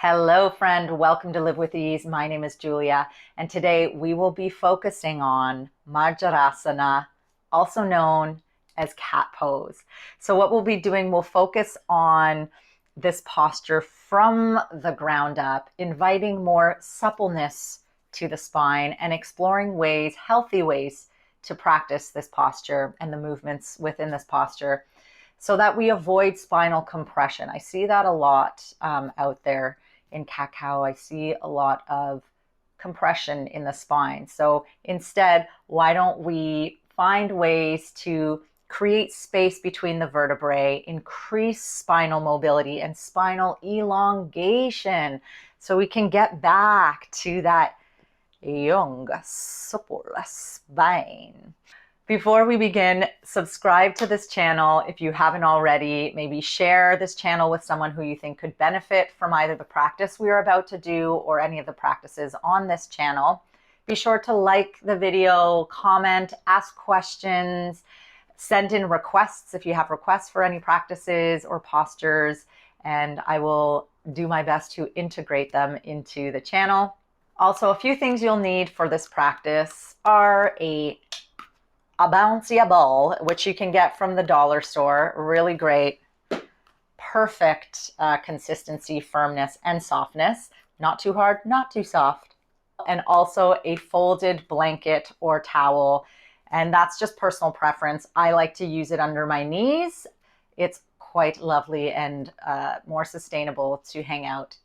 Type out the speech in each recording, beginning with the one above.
Hello, friend. Welcome to Live with Ease. My name is Julia, and today we will be focusing on Marjarasana, also known as cat pose. So, what we'll be doing, we'll focus on this posture from the ground up, inviting more suppleness to the spine and exploring ways, healthy ways, to practice this posture and the movements within this posture so that we avoid spinal compression. I see that a lot out there in cacao. I see a lot of compression in the spine. So instead, why don't we find ways to create space between the vertebrae, increase spinal mobility and spinal elongation so we can get back to that young, supple spine. Before we begin, subscribe to this channel if you haven't already. Maybe share this channel with someone who you think could benefit from either the practice we are about to do or any of the practices on this channel. Be sure to like the video, comment, ask questions, send in requests if you have requests for any practices or postures, and I will do my best to integrate them into the channel. Also, a few things you'll need for this practice are a bouncy ball, which you can get from the dollar store. Really great, perfect consistency, firmness, and softness. Not too hard, not too soft. And also a folded blanket or towel. And that's just personal preference. I like to use it under my knees. It's quite lovely and more sustainable to hang out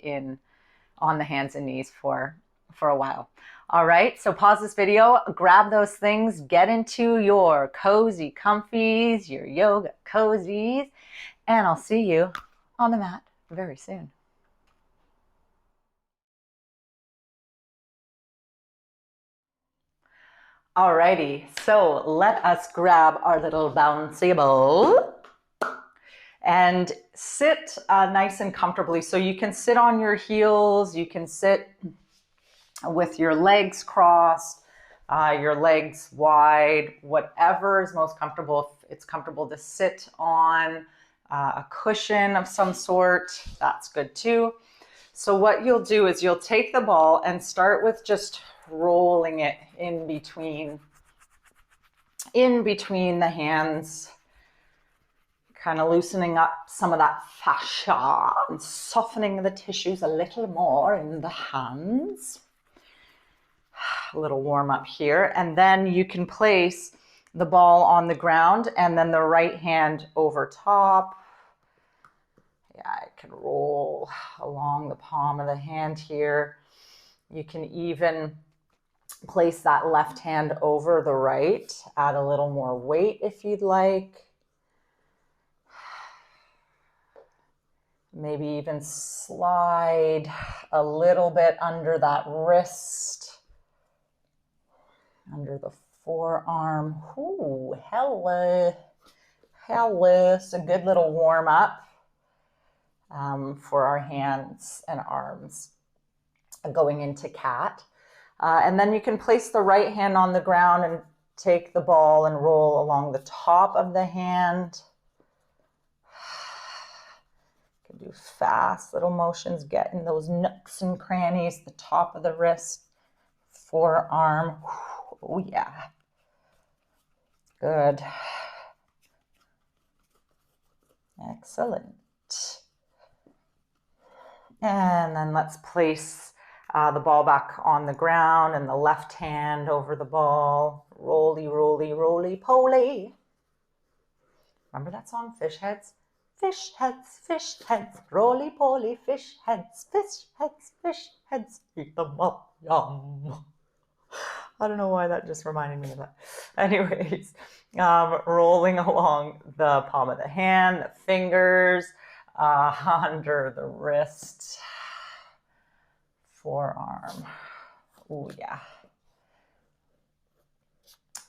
on the hands and knees for a while. All right, so pause this video, grab those things, get into your cozy comfies, your yoga cozies, and I'll see you on the mat very soon. Alrighty, so let us grab our little bouncy ball and sit nice and comfortably. So you can sit on your heels, you can sit with your legs crossed, your legs wide, whatever is most comfortable. If it's comfortable to sit on a cushion of some sort, that's good too. So what you'll do is you'll take the ball and start with just rolling it in between the hands, kind of loosening up some of that fascia and softening the tissues a little more in the hands. A little warm up here, and then you can place the ball on the ground and then the right hand over top. Yeah, I can roll along the palm of the hand here. You can even place that left hand over the right, add a little more weight if you'd like. Maybe even slide a little bit under that wrist, under the forearm. Ooh, hello. It's a good little warm up for our hands and arms going into cat. And then you can place the right hand on the ground and take the ball and roll along the top of the hand. You can do fast little motions, get in those nooks and crannies, the top of the wrist, forearm. Oh yeah, good, excellent. And then let's place the ball back on the ground and the left hand over the ball. Roly, roly, roly, poly. Remember that song, Fish Heads? Fish heads, roly poly, fish heads, eat them up, yum. I don't know why that just reminded me of that. Anyways, rolling along the palm of the hand, the fingers, under the wrist, forearm. Oh yeah.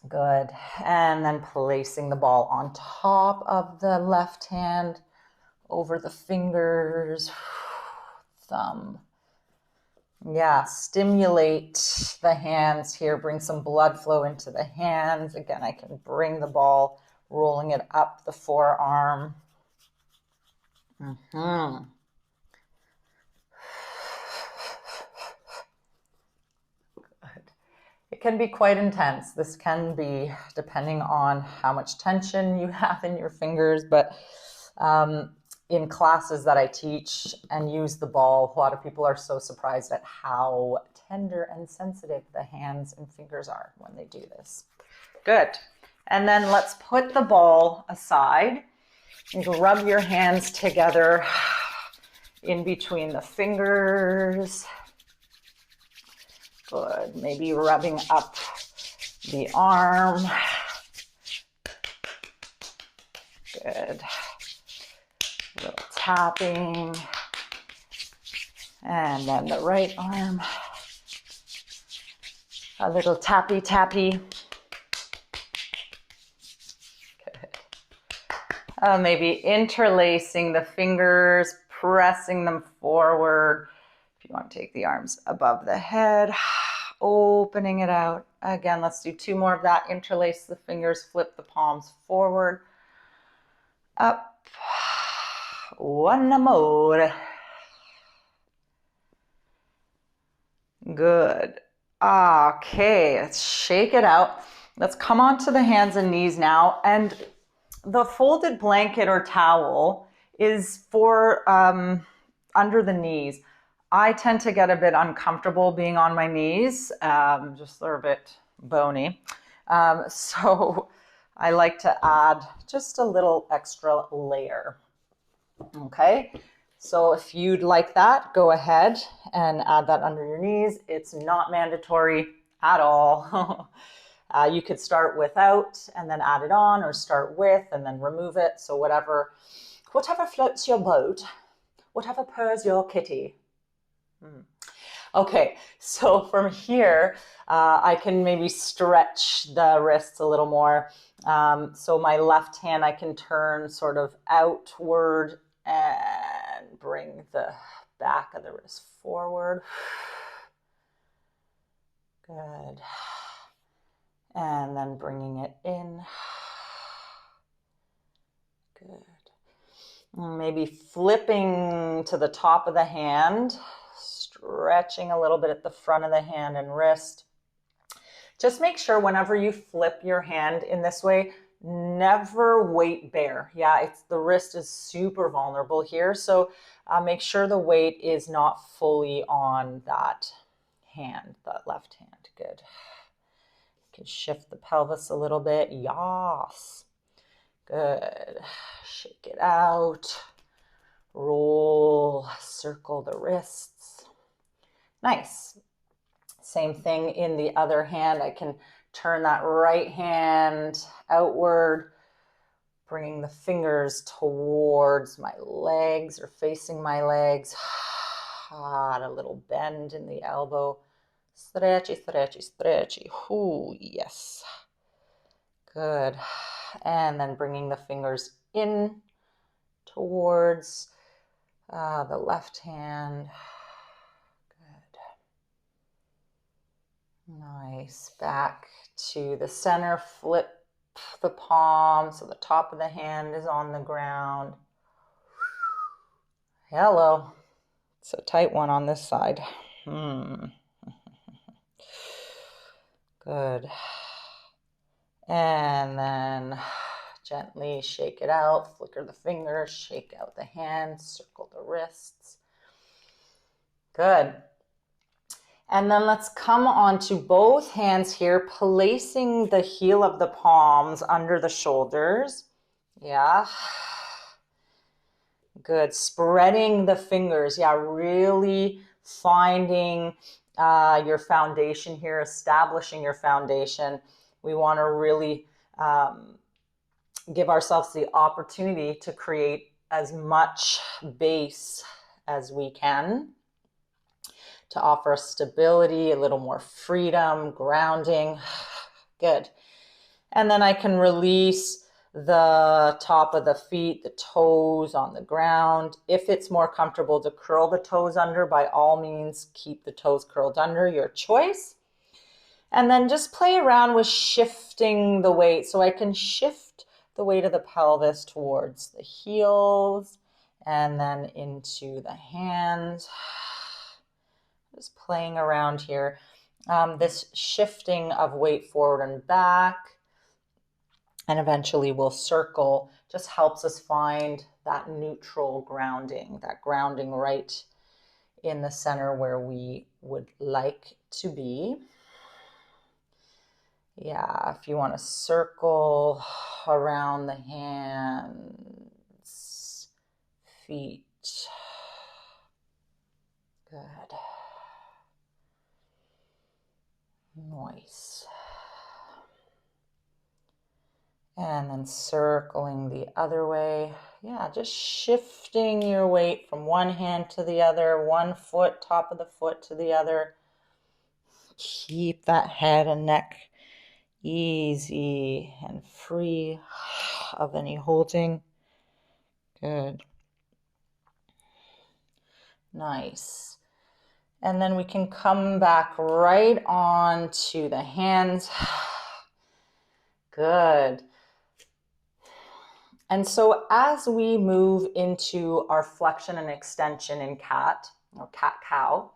Good. And then placing the ball on top of the left hand, over the fingers, thumb. Yeah, stimulate the hands here, bring some blood flow into the hands. Again, I can bring the ball, rolling it up the forearm. It can be quite intense. This can be depending on how much tension you have in your fingers, but in classes that I teach and use the ball, a lot of people are so surprised at how tender and sensitive the hands and fingers are when they do this. Good. And then let's put the ball aside and rub your hands together in between the fingers. Good. Maybe rubbing up the arm. Good. A little tapping. And then the right arm. A little tappy, tappy. Good. Maybe interlacing the fingers, pressing them forward. If you want to take the arms above the head, opening it out. Again, let's do 2 more of that. Interlace the fingers, flip the palms forward. Up. One more. Good. Okay, let's shake it out. Let's come onto the hands and knees now. And the folded blanket or towel is for under the knees. I tend to get a bit uncomfortable being on my knees, just they're a bit bony. So I like to add just a little extra layer. Okay, so if you'd like that, go ahead and add that under your knees. It's not mandatory at all. You could start without and then add it on, or start with and then remove it. So whatever floats your boat, whatever purrs your kitty. Okay, so from here, I can maybe stretch the wrists a little more. So my left hand, I can turn sort of outward and bring the back of the wrist forward. Good. And then bringing it in. Good. Maybe flipping to the top of the hand, stretching a little bit at the front of the hand and wrist. Just make sure whenever you flip your hand in this way, never weight bear. Yeah, the wrist is super vulnerable here. So make sure the weight is not fully on that hand, that left hand. Good. You can shift the pelvis a little bit. Yas. Good. Shake it out. Roll, circle the wrists. Nice. Same thing in the other hand. I can turn that right hand outward, bringing the fingers towards my legs or facing my legs. A little bend in the elbow. Stretchy, stretchy, stretchy. Ooh, yes. Good. And then bringing the fingers in towards the left hand. Good. Nice. Back to the center. Flip the palm so the top of the hand is on the ground. Hello. It's a tight one on this side. Good. And then gently shake it out, flicker the fingers, shake out the hands, circle the wrists. Good. And then let's come onto both hands here, placing the heel of the palms under the shoulders. Yeah. Good. Spreading the fingers. Yeah, really finding your foundation here, establishing your foundation. We want to really give ourselves the opportunity to create as much base as we can to offer stability, a little more freedom, grounding. Good. And then I can release the top of the feet, the toes on the ground. If it's more comfortable to curl the toes under, by all means, keep the toes curled under, your choice. And then just play around with shifting the weight. So I can shift the weight of the pelvis towards the heels and then into the hands. Just playing around here. This shifting of weight forward and back, and eventually we'll circle, just helps us find that neutral grounding, that grounding right in the center where we would like to be. Yeah, if you want to circle around the hands, feet. Good. Nice. And then circling the other way. Yeah, just shifting your weight from one hand to the other, one foot, top of the foot to the other. Keep that head and neck easy and free of any holding. Good. Nice. And then we can come back right on to the hands. Good. And so as we move into our flexion and extension in cat, or cat-cow,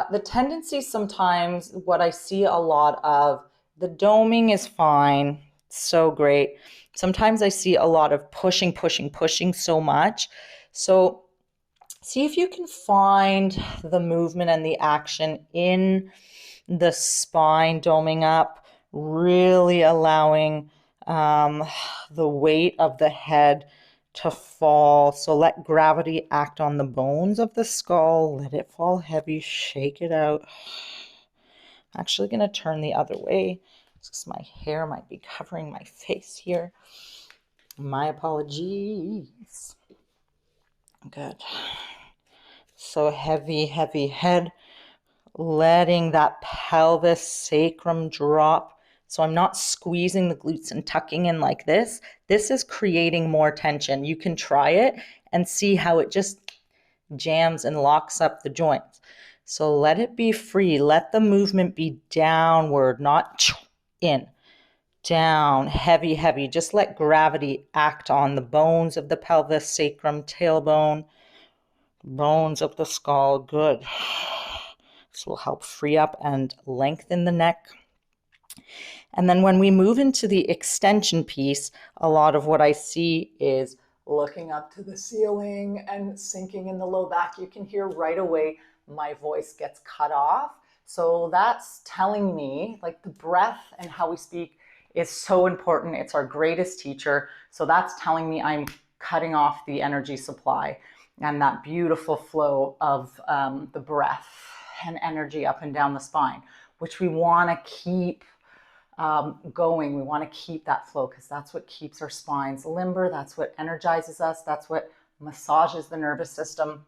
the tendency sometimes, what I see a lot of, the doming is fine, so great. Sometimes I see a lot of pushing so much. So see if you can find the movement and the action in the spine, doming up, really allowing the weight of the head to fall. So let gravity act on the bones of the skull. Let it fall heavy. Shake it out. I'm actually going to turn the other way because my hair might be covering my face here. My apologies. Good. So heavy head. Letting that pelvis sacrum drop. So I'm not squeezing the glutes and tucking in like this. This is creating more tension. You can try it and see how it just jams and locks up the joints. So let it be free. Let the movement be downward, not in. Down, heavy. Just let gravity act on the bones of the pelvis, sacrum, tailbone, bones of the skull. Good. This will help free up and lengthen the neck. And then when we move into the extension piece, a lot of what I see is looking up to the ceiling and sinking in the low back. You can hear right away my voice gets cut off. So that's telling me, like, the breath and how we speak is so important. It's our greatest teacher. So that's telling me I'm cutting off the energy supply and that beautiful flow of the breath and energy up and down the spine, which we want to keep going. We want to keep that flow because that's what keeps our spines limber. That's what energizes us. That's what massages the nervous system.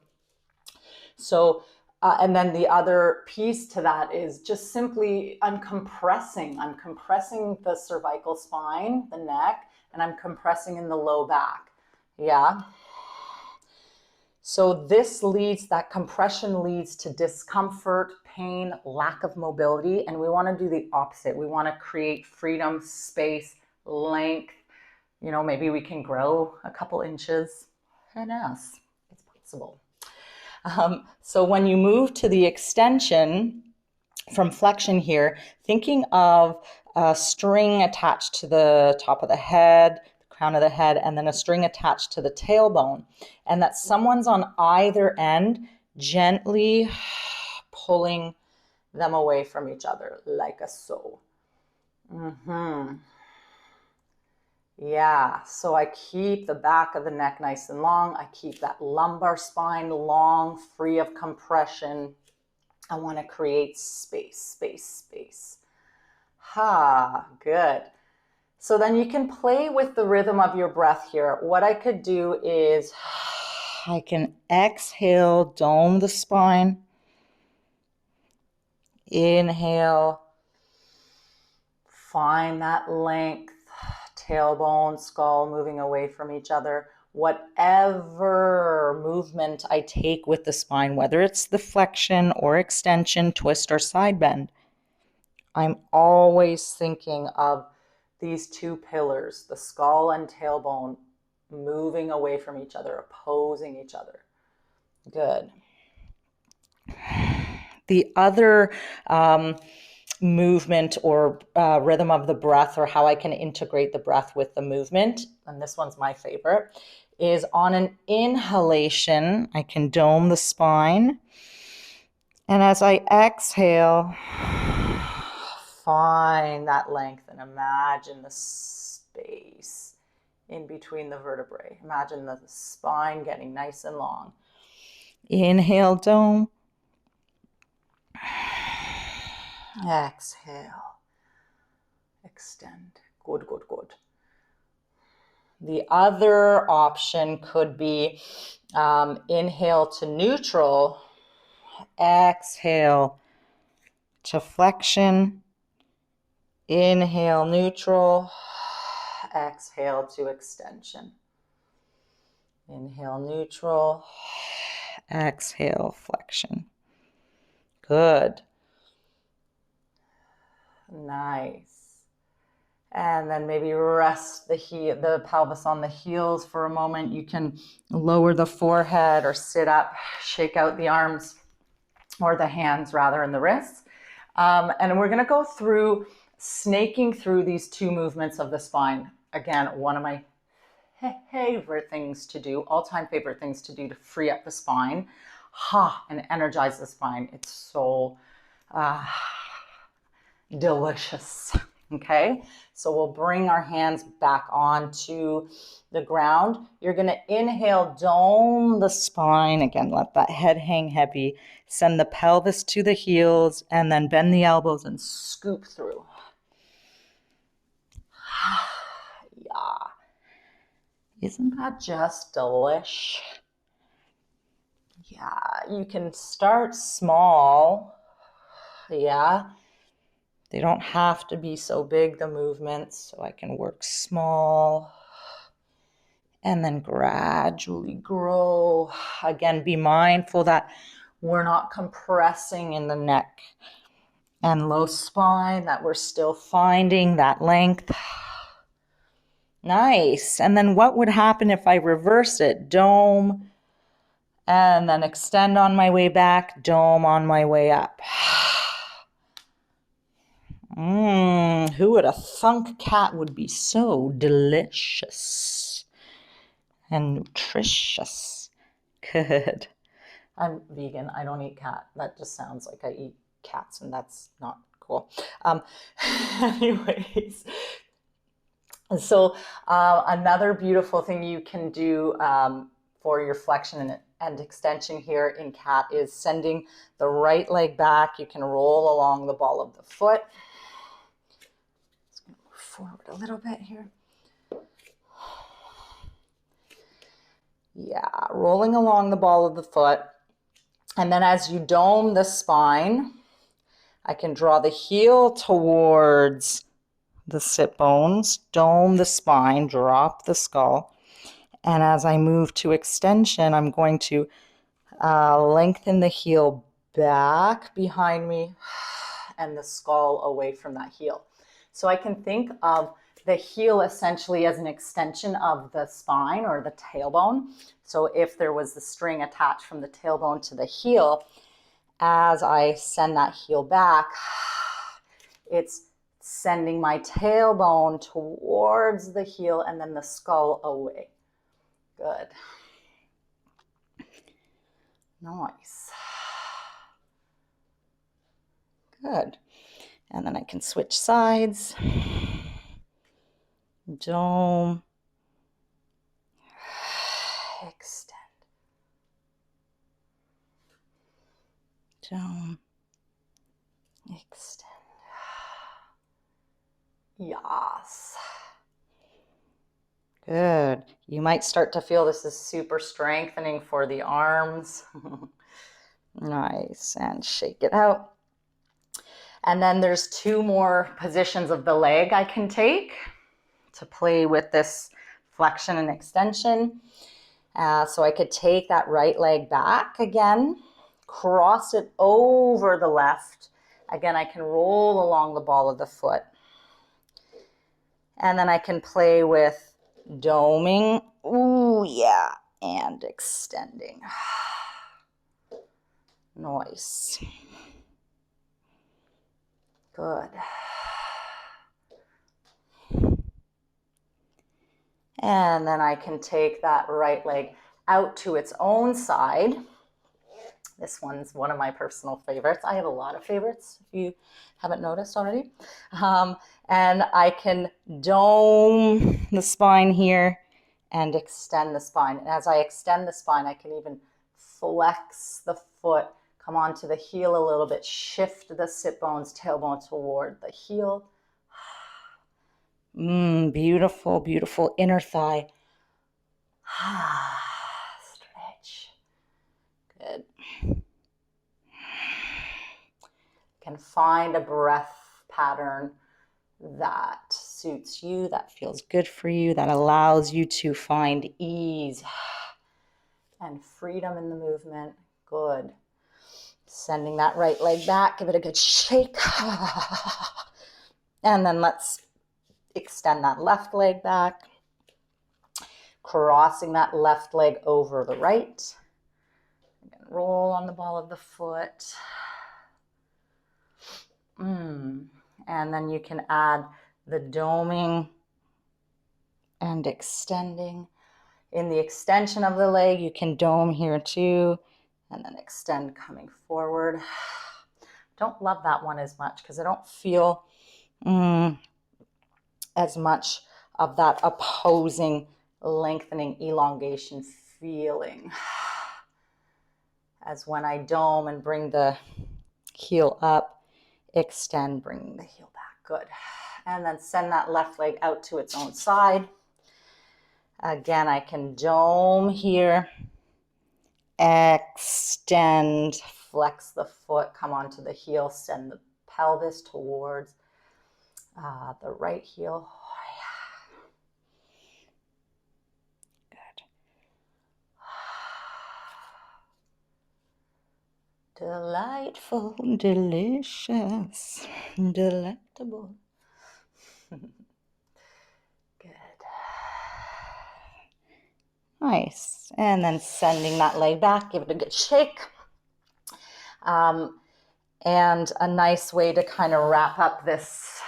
So, and then the other piece to that is just simply I'm compressing the cervical spine, the neck, and I'm compressing in the low back. Yeah. So that compression leads to discomfort, pain, lack of mobility, and we want to do the opposite. We want to create freedom, space, length. You know, maybe we can grow a couple inches. Who knows? It's possible. So when you move to the extension from flexion here, thinking of a string attached to the top of the head, crown of the head, and then a string attached to the tailbone, and that someone's on either end gently pulling them away from each other like a so. Yeah, so I keep the back of the neck nice and long. I keep that lumbar spine long, free of compression. I want to create space. Good. So then you can play with the rhythm of your breath here. What I could do is I can exhale, dome the spine. Inhale, find that length, tailbone, skull moving away from each other. Whatever movement I take with the spine, whether it's the flexion or extension, twist or side bend, I'm always thinking of these two pillars, the skull and tailbone, moving away from each other, opposing each other. Good. The other movement or rhythm of the breath, or how I can integrate the breath with the movement, and this one's my favorite, is on an inhalation, I can dome the spine. And as I exhale, find that length and imagine the space in between the vertebrae. Imagine the spine getting nice and long. Inhale, dome. Exhale. Extend. Good, good, good. The other option could be inhale to neutral, exhale to flexion, inhale neutral, exhale to extension. Inhale neutral, exhale flexion. Good. Nice. And then maybe rest the pelvis on the heels for a moment. You can lower the forehead or sit up, shake out the arms or the hands rather, and the wrists. And we're going to go through snaking through these two movements of the spine. Again, one of my favorite things to do, all-time favorite things to do to free up the spine, and energize the spine. It's so delicious. Okay, so we'll bring our hands back onto the ground. You're going to inhale, dome the spine. Again, let that head hang heavy. Send the pelvis to the heels and then bend the elbows and scoop through. Yeah. Isn't that just delish? Yeah, you can start small. Yeah. They don't have to be so big, the movements, so I can work small and then gradually grow. Again, be mindful that we're not compressing in the neck and low spine, that we're still finding that length. Nice. And then what would happen if I reverse it? Dome, and then extend on my way back, dome on my way up. Who would have thunk cat would be so delicious and nutritious? Good. I'm vegan. I don't eat cat. That just sounds like I eat cats, and that's not cool. Anyways, so another beautiful thing you can do for your flexion and extension here in cat is sending the right leg back. You can roll along the ball of the foot. Forward a little bit here. Yeah, rolling along the ball of the foot. And then as you dome the spine, I can draw the heel towards the sit bones, dome the spine, drop the skull. And as I move to extension, I'm going to lengthen the heel back behind me and the skull away from that heel. So I can think of the heel essentially as an extension of the spine or the tailbone. So if there was the string attached from the tailbone to the heel, as I send that heel back, it's sending my tailbone towards the heel and then the skull away. Good. Nice. Good. And then I can switch sides. Dome. Extend. Dome. Extend. Yes. Good. You might start to feel this is super strengthening for the arms. Nice. And shake it out. And then there's two more positions of the leg I can take to play with this flexion and extension. So I could take that right leg back again, cross it over the left. Again, I can roll along the ball of the foot. And then I can play with doming. Ooh, yeah. And extending. Nice. Good. And then I can take that right leg out to its own side. This one's one of my personal favorites. I have a lot of favorites, if you haven't noticed already. And I can dome the spine here and extend the spine. And as I extend the spine, I can even flex the foot, come onto the heel a little bit, shift the sit bones, tailbone toward the heel. Beautiful, beautiful inner thigh. Stretch. Good. Can find a breath pattern that suits you, that feels good for you, that allows you to find ease and freedom in the movement. Good. Sending that right leg back, give it a good shake. And then let's extend that left leg back, crossing that left leg over the right. Again, roll on the ball of the foot. And then you can add the doming and extending. In the extension of the leg, you can dome here too, and then extend coming forward. Don't love that one as much because I don't feel as much of that opposing, lengthening, elongation feeling as when I dome and bring the heel up, extend, bringing the heel back. Good. And then send that left leg out to its own side. Again, I can dome here, extend, flex the foot, come onto the heel, send the pelvis towards the right heel. Good. Delightful, delicious, delectable. Good. Nice. And then sending that leg back, give it a good shake. And a nice way to kind of wrap up this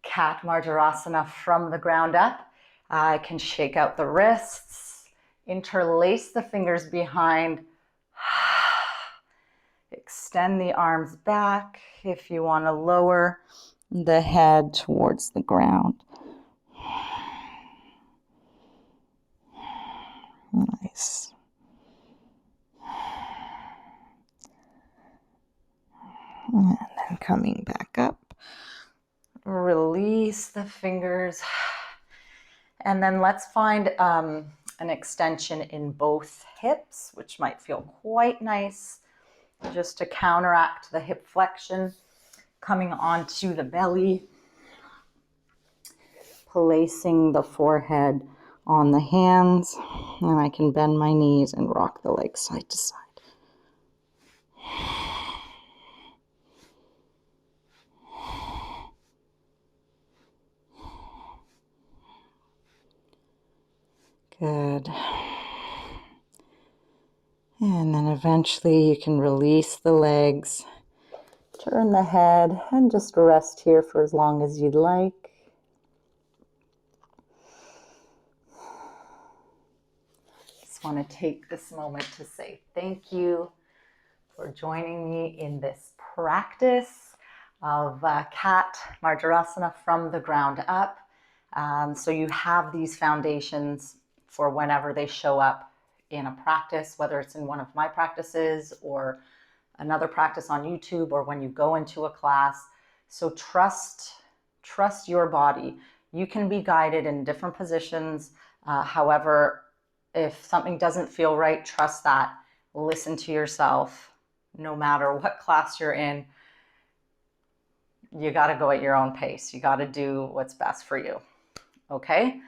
cat Marjarasana from the ground up. I can shake out the wrists, interlace the fingers behind, extend the arms back if you want to lower the head towards the ground. Nice. And then coming back up, release the fingers. And then let's find an extension in both hips, which might feel quite nice, just to counteract the hip flexion. Coming onto the belly, placing the forehead on the hands, and I can bend my knees and rock the legs side to side. Good. And then eventually you can release the legs, turn the head, and just rest here for as long as you'd like. Just want to take this moment to say thank you for joining me in this practice of cat Marjarasana from the ground up. So you have these foundations for whenever they show up in a practice, whether it's in one of my practices or another practice on YouTube or when you go into a class. So trust your body. You can be guided in different positions. However, if something doesn't feel right, trust that. Listen to yourself. No matter what class you're in, you got to go at your own pace. You got to do what's best for you. Okay?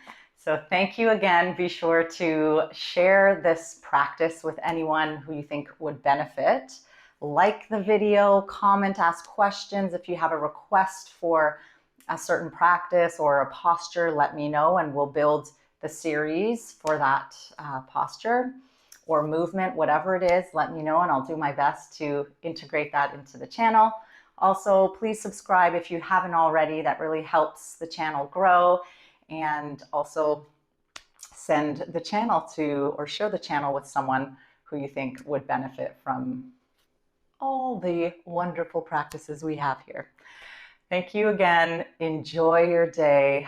So thank you again. Be sure to share this practice with anyone who you think would benefit. Like the video, comment, ask questions. If you have a request for a certain practice or a posture, let me know and we'll build the series for that posture or movement, whatever it is, let me know and I'll do my best to integrate that into the channel. Also, please subscribe if you haven't already. That really helps the channel grow. And also send the channel to, or share the channel with someone who you think would benefit from all the wonderful practices we have here. Thank you again. Enjoy your day.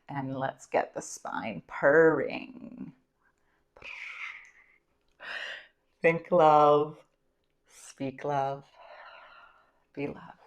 And let's get the spine purring. Think love, speak love, be loved.